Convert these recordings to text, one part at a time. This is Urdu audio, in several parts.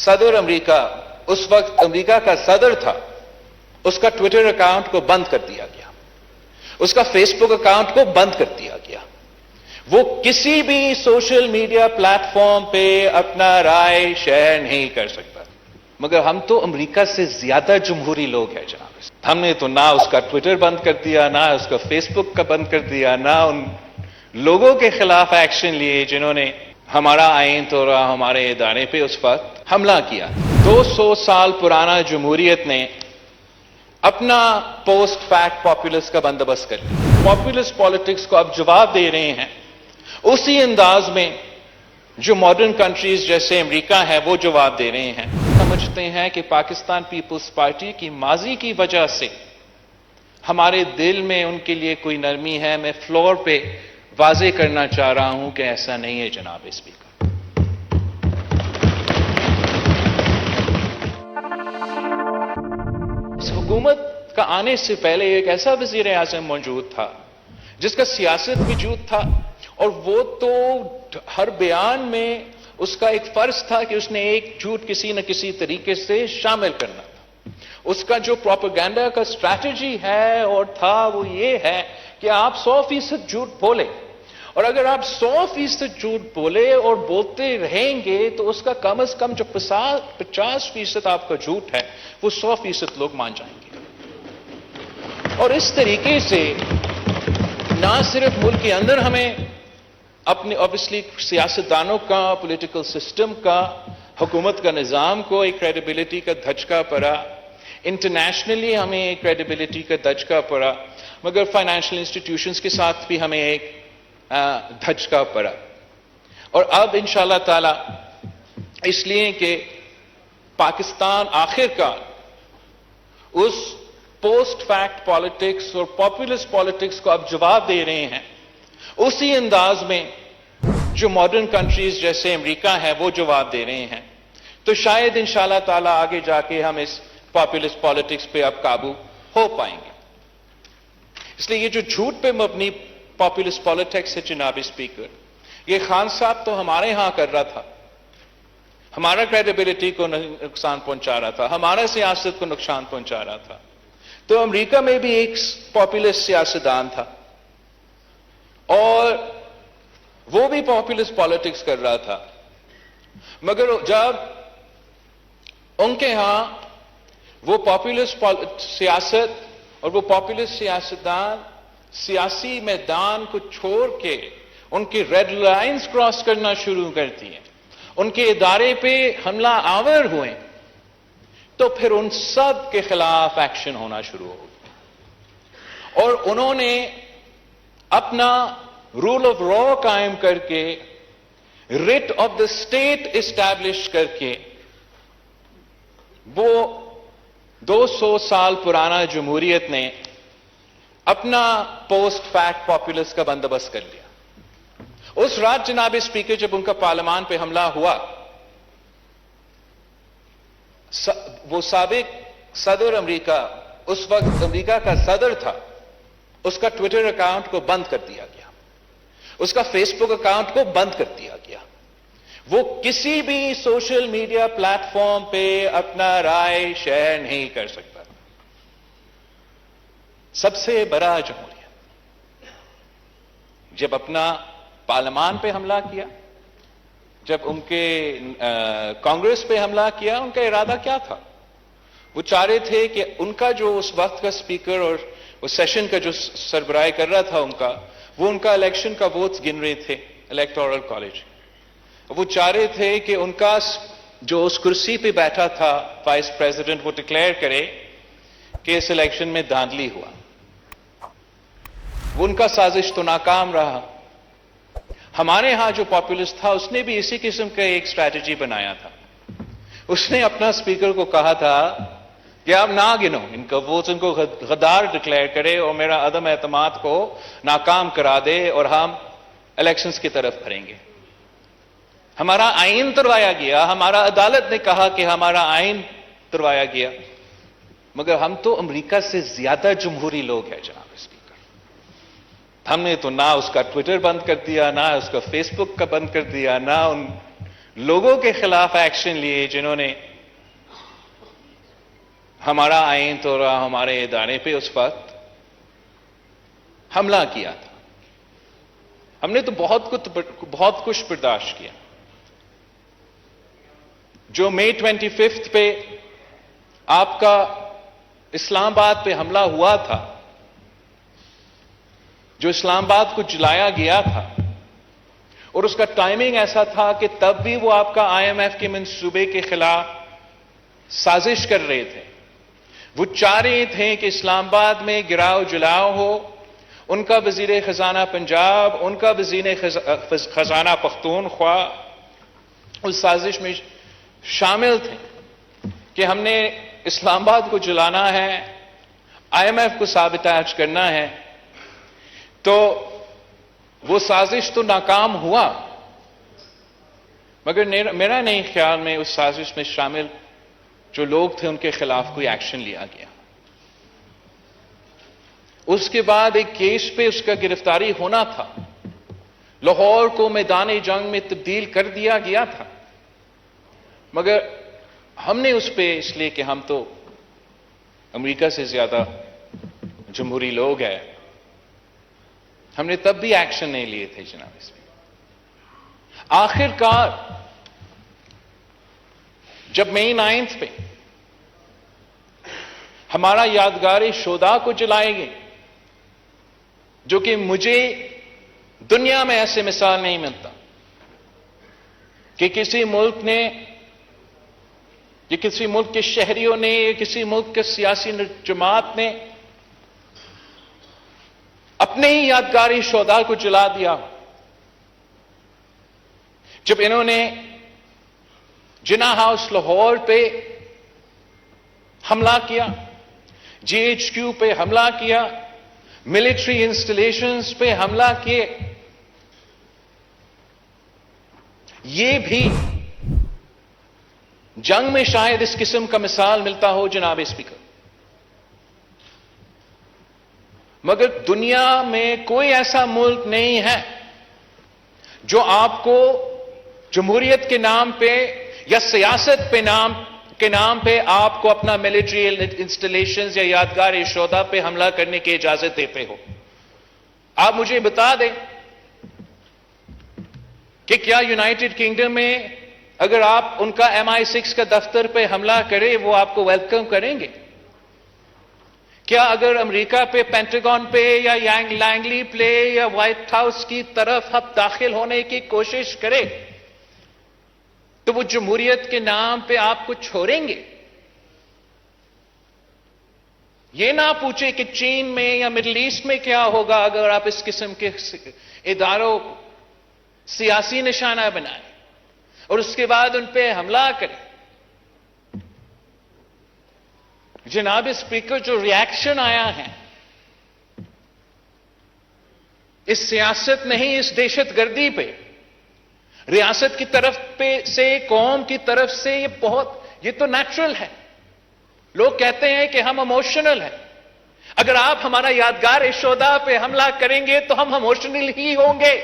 صدر امریکہ اس وقت امریکہ کا صدر تھا، اس کا ٹویٹر اکاؤنٹ کو بند کر دیا گیا، اس کا فیس بک اکاؤنٹ کو بند کر دیا گیا۔ وہ کسی بھی سوشل میڈیا پلیٹ فارم پہ اپنا رائے شیئر نہیں کر سکتا۔ مگر ہم تو امریکہ سے زیادہ جمہوری لوگ ہیں جناب، ہم نے تو نہ اس کا ٹویٹر بند کر دیا، نہ اس کا فیس بک کا بند کر دیا، نہ ان لوگوں کے خلاف ایکشن لیے جنہوں نے ہمارا آئین توڑا، ہمارے ادارے پہ اس وقت حملہ کیا۔ 200 سال پرانا جمہوریت نے اپنا پوسٹ فیکٹ پاپولسٹ کا بندوبست کر لیا۔ پاپولسٹ پالیٹکس کو اب جواب دے رہے ہیں اسی انداز میں جو ماڈرن کنٹریز جیسے امریکہ ہے وہ جواب دے رہے ہیں۔ سمجھتے ہیں کہ پاکستان پیپلز پارٹی کی ماضی کی وجہ سے ہمارے دل میں ان کے لیے کوئی نرمی ہے۔ میں فلور پہ واضح کرنا چاہ رہا ہوں کہ ایسا نہیں ہے جناب اسپیکر۔ اس حکومت کا آنے سے پہلے ایک ایسا وزیر اعظم موجود تھا جس کا سیاست وجود تھا، اور وہ تو ہر بیان میں اس کا ایک فرض تھا کہ اس نے ایک جھوٹ کسی نہ کسی طریقے سے شامل کرنا تھا۔ اس کا جو پروپیگنڈا کا اسٹریٹجی ہے اور تھا وہ یہ ہے کہ آپ 100% جھوٹ بولے، اور اگر آپ 100% جھوٹ بولے اور بولتے رہیں گے تو اس کا کم از کم جو 50% آپ کا جھوٹ ہے وہ 100% لوگ مان جائیں گے۔ اور اس طریقے سے نہ صرف ملک کے اندر ہمیں اپنے اوبیسلی سیاستدانوں کا، پولیٹیکل سسٹم کا، حکومت کا نظام کو ایک کریڈیبلٹی کا دھچکا پڑا، انٹرنیشنلی ہمیں ایک کریڈیبلٹی کا دھچکا پڑا، مگر فائنینشیل انسٹیٹیوشنز کے ساتھ بھی ہمیں ایک دھچکا پڑا۔ اور اب انشاءاللہ تعالی اس لیے کہ پاکستان آخر کار اس پوسٹ فیکٹ پالیٹکس اور پاپولسٹ پالیٹکس کو اب جواب دے رہے ہیں اسی انداز میں جو ماڈرن کنٹریز جیسے امریکہ ہے وہ جواب دے رہے ہیں، تو شاید انشاءاللہ تعالی آگے جا کے ہم اس پاپولسٹ پالیٹکس پہ اب قابو ہو پائیں گے۔ اس لیے یہ جو جھوٹ پہ مبنی پاپولسٹ پالیٹکس ہے جناب اسپیکر، یہ خان صاحب تو ہمارے ہاں کر رہا تھا، ہمارا کریڈیبلٹی کو نقصان پہنچا رہا تھا، ہمارا سیاست کو نقصان پہنچا رہا تھا۔ تو امریکہ میں بھی ایک پاپولسٹ سیاستدان تھا اور وہ بھی پاپولسٹ پالیٹکس کر رہا تھا، مگر جب ان کے ہاں وہ پاپولسٹ سیاست اور وہ پاپولسٹ سیاستدان سیاسی میدان کو چھوڑ کے ان کی ریڈ لائنز کراس کرنا شروع کرتی ہیں، ان کے ادارے پہ حملہ آور ہوئے، تو پھر ان سب کے خلاف ایکشن ہونا شروع ہو گیا، اور انہوں نے اپنا رول آف لا قائم کر کے، rate of the state establish کر کے، وہ 200 سال پرانا جمہوریت نے اپنا پوسٹ فیکٹ پاپولسٹ کا بندوبست کر لیا۔ اس رات جناب اسپیکر جب ان کا پارلیمان پہ حملہ ہوا، وہ سابق صدر امریکہ، اس وقت امریکہ کا صدر تھا، اس کا ٹویٹر اکاؤنٹ کو بند کر دیا گیا، اس کا فیس بک اکاؤنٹ کو بند کر دیا گیا۔ وہ کسی بھی سوشل میڈیا پلیٹ فارم پہ اپنا رائے شیئر نہیں کر سکتا۔ سب سے بڑا جمہوریہ جب اپنا پارلیمان پہ حملہ کیا، جب ان کے کانگریس پہ حملہ کیا، ان کا ارادہ کیا تھا؟ وہ چاہ رہے تھے کہ ان کا جو اس وقت کا اسپیکر اور وہ سیشن کا جو سربراہ کر رہا تھا وہ ان کا الیکشن کا ووٹس گن رہے تھے الیکٹورل کالج۔ وہ چاہ رہے تھے کہ ان کا جو اس کرسی پہ بیٹھا تھا وائس پریزیڈنٹ، وہ ڈکلیئر کرے کہ اس الیکشن میں دھاندلی ہوا۔ وہ ان کا سازش تو ناکام رہا۔ ہمارے ہاں جو پاپولسٹ تھا اس نے بھی اسی قسم کا ایک اسٹریٹجی بنایا تھا۔ اس نے اپنا اسپیکر کو کہا تھا کہ آپ نہ گنو ان کا ووٹس، ان کو غدار ڈکلیئر کرے اور میرا عدم اعتماد کو ناکام کرا دے اور ہم الیکشنز کی طرف بڑھیں گے۔ ہمارا آئین تروایا گیا، ہمارا عدالت نے کہا کہ ہمارا آئین تروایا گیا، مگر ہم تو امریکہ سے زیادہ جمہوری لوگ ہیں جناب اسپیکر۔ ہم نے تو نہ اس کا ٹویٹر بند کر دیا، نہ اس کا فیس بک کا بند کر دیا، نہ ان لوگوں کے خلاف ایکشن لیے جنہوں نے ہمارا آئین توڑا، ہمارے ادارے پہ اس وقت حملہ کیا تھا. ہم نے تو بہت کچھ برداشت کیا. جو مئی 25 پہ آپ کا اسلام آباد پہ حملہ ہوا تھا، جو اسلام آباد کو جلایا گیا تھا، اور اس کا ٹائمنگ ایسا تھا کہ تب بھی وہ آپ کا IMF کے منصوبے کے خلاف سازش کر رہے تھے. وہ چاہ رہے تھے کہ اسلام آباد میں گراؤ جلاؤ ہو. ان کا وزیر خزانہ پنجاب، ان کا وزیر خزانہ پختونخوا اس سازش میں شامل تھے کہ ہم نے اسلام آباد کو جلانا ہے، IMF کو سابوتاژ کرنا ہے. تو وہ سازش تو ناکام ہوا، مگر میرا نہیں خیال میں اس سازش میں شامل جو لوگ تھے ان کے خلاف کوئی ایکشن لیا گیا. اس کے بعد ایک کیس پہ اس کا گرفتاری ہونا تھا. لاہور کو میدان جنگ میں تبدیل کر دیا گیا تھا، مگر ہم نے اس پہ اس لیے کہ ہم تو امریکہ سے زیادہ جمہوری لوگ ہیں، ہم نے تب بھی ایکشن نہیں لیے تھے جناب. اس میں آخر کار جب مئی 9 پہ ہمارا یادگار شہداء کو جلائے گئے، جو کہ مجھے دنیا میں ایسے مثال نہیں ملتا کہ کسی ملک نے یا کسی ملک کے شہریوں نے یا کسی ملک کے سیاسی جماعت نے اپنے ہی یادگاری شہداء کو جلا دیا. جب انہوں نے جناح ہاؤس لاہور پہ حملہ کیا، GHQ پہ حملہ کیا، ملٹری انسٹالیشنز پہ حملہ کیے، یہ بھی جنگ میں شاید اس قسم کا مثال ملتا ہو جناب اسپیکر. مگر دنیا میں کوئی ایسا ملک نہیں ہے جو آپ کو جمہوریت کے نام پہ یا سیاست کے نام پہ آپ کو اپنا ملٹری انسٹالیشنز یا یادگار شہداء پہ حملہ کرنے کی اجازت دیتے ہو. آپ مجھے بتا دیں کہ کیا یونائٹڈ کنگڈم میں اگر آپ ان کا MI6 کا دفتر پہ حملہ کرے وہ آپ کو ویلکم کریں گے؟ کیا اگر امریکہ پہ پینٹاگون پہ یا لینگلی پلے یا وائٹ ہاؤس کی طرف اب داخل ہونے کی کوشش کرے تو وہ جمہوریت کے نام پہ آپ کو چھوڑیں گے؟ یہ نہ پوچھے کہ چین میں یا مڈل ایسٹ میں کیا ہوگا اگر آپ اس قسم کے اداروں کو سیاسی نشانہ بنائیں اور اس کے بعد ان پہ حملہ کریں. جناب اسپیکر، جو ریاکشن آیا ہے اس سیاست نہیں، اس دہشت گردی پہ ریاست کی طرف سے، قوم کی طرف سے، یہ تو نیچرل ہے. لوگ کہتے ہیں کہ ہم ایموشنل ہیں. اگر آپ ہمارا یادگار شہداء پہ حملہ کریں گے تو ہم ایموشنل ہی ہوں گے.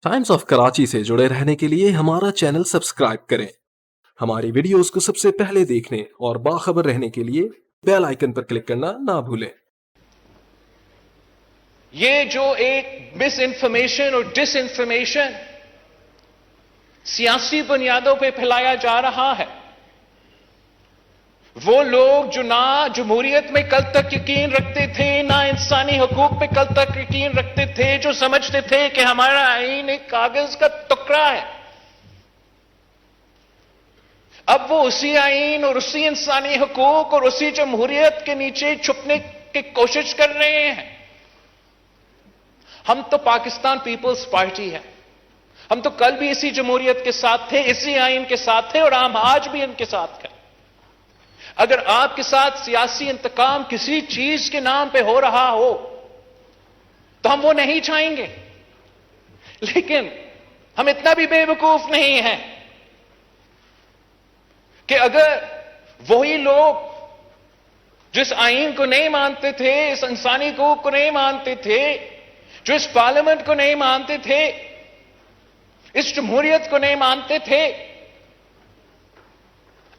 ٹائمز آف کراچی سے جڑے رہنے کے لیے ہمارا چینل سبسکرائب کریں. ہماری ویڈیوز کو سب سے پہلے دیکھنے اور باخبر رہنے کے لیے بیل آئیکن پر کلک کرنا نہ بھولیں. یہ جو ایک مس انفارمیشن اور ڈس انفارمیشن سیاسی بنیادوں پہ پھیلایا جا رہا ہے، وہ لوگ جو نہ جمہوریت میں کل تک یقین رکھتے تھے، نہ انسانی حقوق پہ کل تک یقین رکھتے تھے، جو سمجھتے تھے کہ ہمارا آئین ایک کاغذ کا ٹکڑا ہے، اب وہ اسی آئین اور اسی انسانی حقوق اور اسی جمہوریت کے نیچے چھپنے کی کوشش کر رہے ہیں. ہم تو پاکستان پیپلز پارٹی ہے. ہم تو کل بھی اسی جمہوریت کے ساتھ تھے، اسی آئین کے ساتھ تھے، اور ہم آج بھی ان کے ساتھ ہیں. اگر آپ کے ساتھ سیاسی انتقام کسی چیز کے نام پہ ہو رہا ہو تو ہم وہ نہیں چاہیں گے. لیکن ہم اتنا بھی بے وقوف نہیں ہیں کہ اگر وہی لوگ جس آئین کو نہیں مانتے تھے، اس انسانی حقوق کو نہیں مانتے تھے، جو اس پارلیمنٹ کو نہیں مانتے تھے، اس جمہوریت کو نہیں مانتے تھے.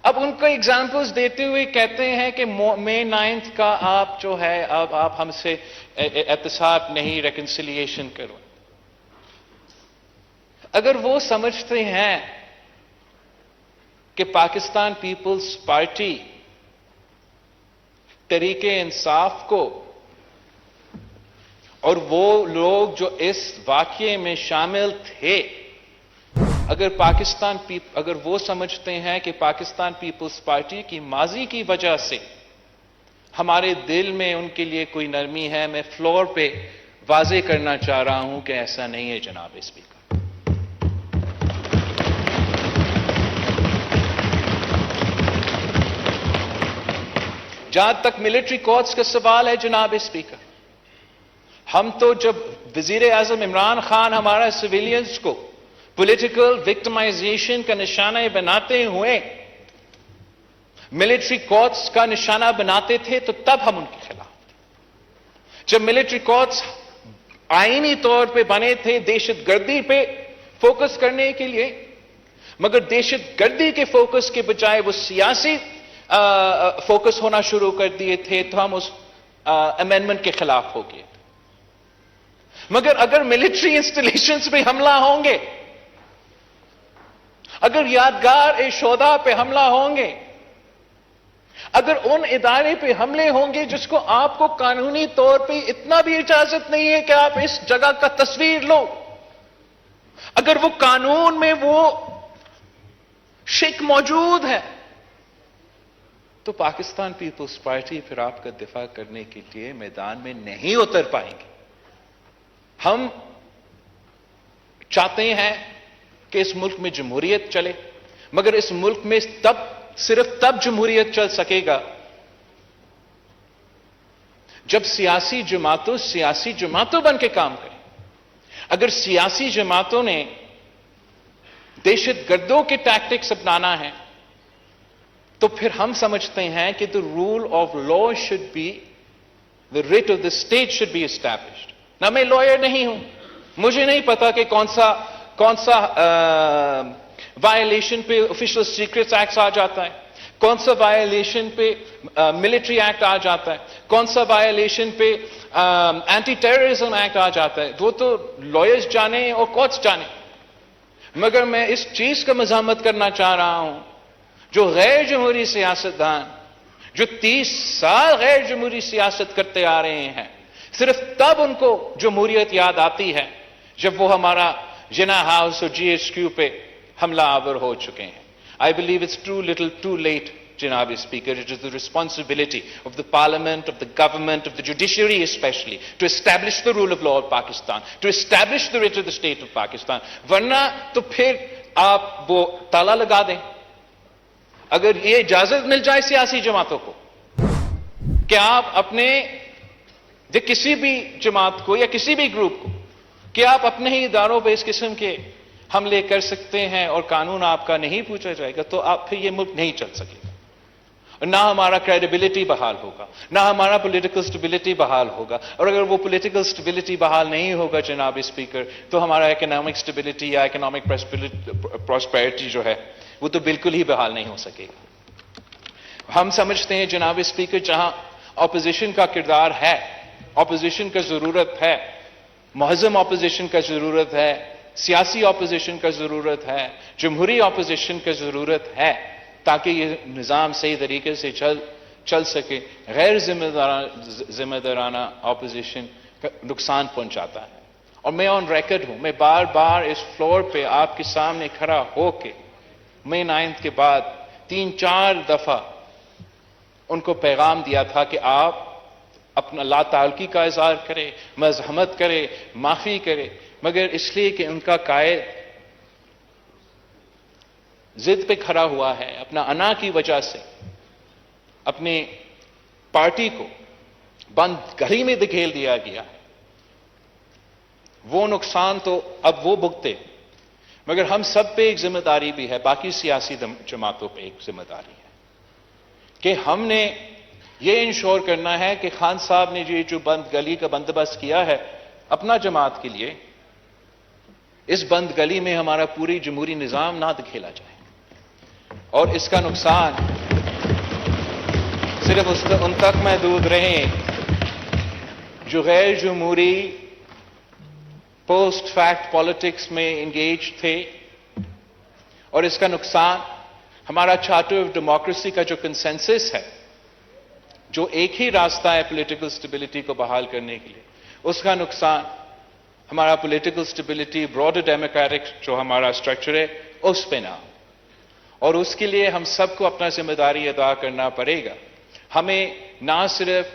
اب ان کو ایگزامپلز دیتے ہوئے کہتے ہیں کہ مئی 9 کا آپ جو ہے اب آپ ہم سے احتساب نہیں، ریکنسیلیشن کرو. اگر وہ سمجھتے ہیں کہ پاکستان پیپلز پارٹی تحریک انصاف کو اور وہ لوگ جو اس واقعے میں شامل تھے، اگر وہ سمجھتے ہیں کہ پاکستان پیپلز پارٹی کی ماضی کی وجہ سے ہمارے دل میں ان کے لیے کوئی نرمی ہے، میں فلور پہ واضح کرنا چاہ رہا ہوں کہ ایسا نہیں ہے جناب اسپیکر. جہاں تک ملٹری کورٹس کا سوال ہے جناب اسپیکر، ہم تو جب وزیر اعظم عمران خان ہمارا سویلینز کو پولیٹیکل وکٹمائزیشن کا نشانہ بناتے ہوئے ملٹری کورٹس کا نشانہ بناتے تھے تو تب ہم ان کے خلاف تھے. جب ملٹری کورٹس آئینی طور پہ بنے تھے دہشت گردی پہ فوکس کرنے کے لیے، مگر دہشت گردی کے فوکس کے بجائے وہ سیاسی فوکس ہونا شروع کر دیے تھے، تو ہم اس امینڈمنٹ کے خلاف ہو گئے. مگر اگر ملٹری انسٹالیشنز پہ حملہ ہوں گے، اگر یادگار شہداء پہ حملہ ہوں گے، اگر ان ادارے پہ حملے ہوں گے جس کو آپ کو قانونی طور پہ اتنا بھی اجازت نہیں ہے کہ آپ اس جگہ کا تصویر لو، اگر وہ قانون میں وہ شک موجود ہے، تو پاکستان پیپلز پارٹی پھر آپ کا دفاع کرنے کے لیے میدان میں نہیں اتر پائیں گے. ہم چاہتے ہیں کہ اس ملک میں جمہوریت چلے، مگر اس ملک میں صرف تب جمہوریت چل سکے گا جب سیاسی جماعتوں بن کے کام کریں. اگر سیاسی جماعتوں نے دہشت گردوں کے ٹیکٹکس اپنانا ہے تو پھر ہم سمجھتے ہیں کہ the rule of law should be, the writ of the state should be established. نہ میں لائر نہیں ہوں، مجھے نہیں پتا کہ کون سا وائلیشن پہ آفیشل سیکرٹس ایکٹ آ جاتا ہے، کون سا وائلیشن پہ ملٹری ایکٹ آ جاتا ہے، کون سا وائلیشن پہ اینٹی ٹیررزم ایکٹ آ جاتا ہے. وہ تو لائرز جانے اور کورٹس جانے. مگر میں اس چیز کا مذمت کرنا چاہ رہا ہوں، جو غیر جمہوری سیاستدان جو 30 سال غیر جمہوری سیاست کرتے آ رہے ہیں، صرف تب ان کو جمہوریت یاد آتی ہے جب وہ ہمارا جنا ہاؤس اور جی ایچ کیو پہ حملہ آور ہو چکے ہیں. I believe it's too little too late, Janab Speaker. It is the responsibility of the Parliament, of the government, of the judiciary especially, to establish the rule of law of Pakistan, to establish the writ of the state of Pakistan. ورنہ تو پھر آپ وہ تالا لگا دیں. اگر یہ اجازت مل جائے سیاسی جماعتوں کو کہ آپ اپنے یا کسی بھی جماعت کو یا کسی بھی گروپ کو کہ آپ اپنے ہی اداروں پہ اس قسم کے حملے کر سکتے ہیں اور قانون آپ کا نہیں پوچھا جائے گا، تو آپ پھر یہ ملک نہیں چل سکے گا. نہ ہمارا کریڈیبلٹی بحال ہوگا، نہ ہمارا پولیٹیکل سٹیبلٹی بحال ہوگا. اور اگر وہ پولیٹیکل سٹیبلٹی بحال نہیں ہوگا جناب اسپیکر، تو ہمارا اکنامک سٹیبلٹی یا اکنامک پراسپیرٹی جو ہے وہ تو بالکل ہی بحال نہیں ہو سکے گا. ہم سمجھتے ہیں جناب اسپیکر جہاں اپوزیشن کا کردار ہے، اپوزیشن کا ضرورت ہے، مہذب اپوزیشن کا ضرورت ہے، سیاسی اپوزیشن کا ضرورت ہے، جمہوری اپوزیشن کا ضرورت ہے، تاکہ یہ نظام صحیح طریقے سے چل سکے. غیر ذمہ دارانہ اپوزیشن کا نقصان پہنچاتا ہے. اور میں آن ریکارڈ ہوں، میں بار بار اس فلور پہ آپ کے سامنے کھڑا ہو کے مئی 9 کے بعد 3-4 دفعہ ان کو پیغام دیا تھا کہ آپ اپنا لا تعلقی کا اظہار کرے، مزاحمت کرے، معافی کرے، مگر اس لیے کہ ان کا قائد ضد پہ کھڑا ہوا ہے، اپنا انا کی وجہ سے اپنی پارٹی کو بند گھڑی میں دھکیل دیا گیا ہے. وہ نقصان تو اب وہ بھگتے، مگر ہم سب پہ ایک ذمہ داری بھی ہے، باقی سیاسی جماعتوں پہ ایک ذمہ داری ہے کہ ہم نے یہ انشور کرنا ہے کہ خان صاحب نے جو بند گلی کا بندوبست کیا ہے اپنا جماعت کے لیے، اس بند گلی میں ہمارا پوری جمہوری نظام نہ دکھیلا جائے، اور اس کا نقصان صرف ان تک محدود رہے جو غیر جمہوری پوسٹ فیکٹ پالیٹکس میں انگیج تھے، اور اس کا نقصان ہمارا چارٹر آف ڈیموکریسی کا جو کنسنسس ہے، جو ایک ہی راستہ ہے پولیٹیکل سٹیبلٹی کو بحال کرنے کے لیے، اس کا نقصان ہمارا پولیٹیکل سٹیبلٹی، براڈر ڈیموکریٹک جو ہمارا اسٹرکچر ہے، اس پہ نہ ہو۔ اور اس کے لیے ہم سب کو اپنا ذمہ داری ادا کرنا پڑے گا۔ ہمیں نہ صرف